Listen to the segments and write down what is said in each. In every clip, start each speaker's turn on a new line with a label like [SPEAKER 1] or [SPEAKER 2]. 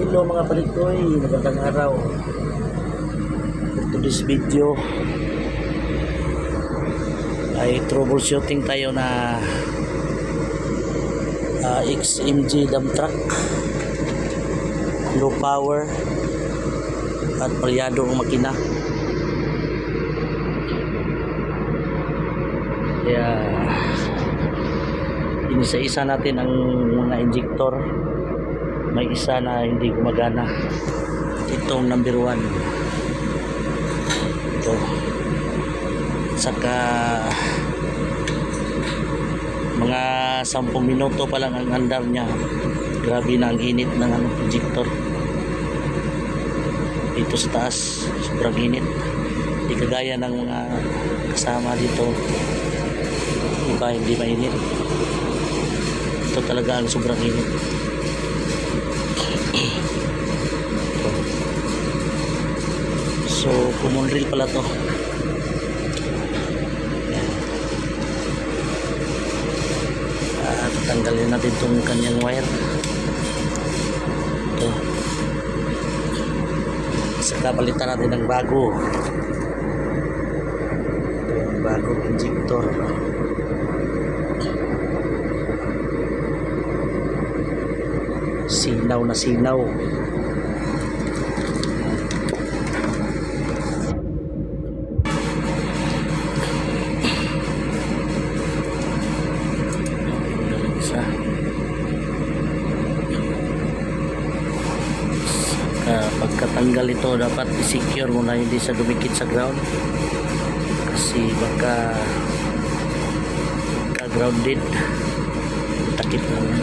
[SPEAKER 1] Hello mga palikoy, magandang araw. For this video ay troubleshooting tayo na XMG dump truck, low power at palyado ang makina. Kaya inisa-isa natin ang mga injector. May isa na hindi gumagana, itong number 1 ito, saka mga 10 minuto pa lang ang andar niya. Grabe na ang init ng injector dito sa taas, sobrang init, hindi kagaya ng mga kasama dito, iba hindi mainit. Ito talaga ang sobrang init. So common rail pala to. Tanggalin natin itong kanyang wire. Ito. Saka palitan natin ng bago. Ito yung bagong injector. Sinaw na sinaw. Pagkatanggal ito dapat i-secure muna, hindi sa dumikit sa ground kasi baka grounded, takip naman.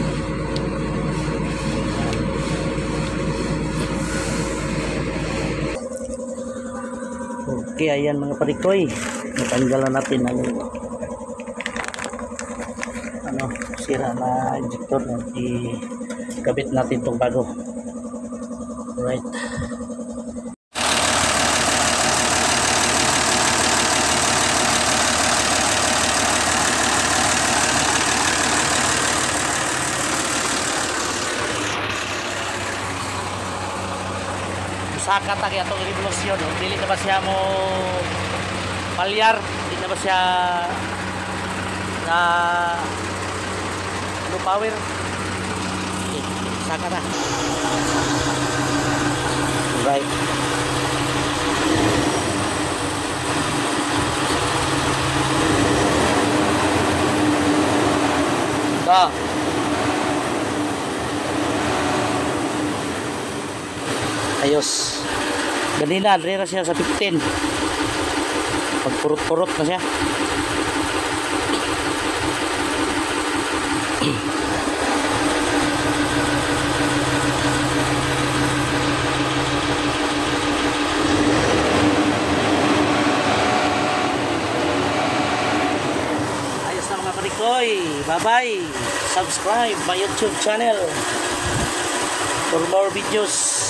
[SPEAKER 1] Okay, ayan mga parikoy, natanggalan natin ang sira na injector na ikabit natin itong bago. Right. Saka ta kaya itong revolusyon, dili na ba siya mo palyar, dili na ba siya na low power. Okay, saka ta. Right. Dah. Ayos. Ganina, adre na siya sa 15. Pagpurot-purot na siya. Bye-bye. Subscribe my YouTube channel for more videos.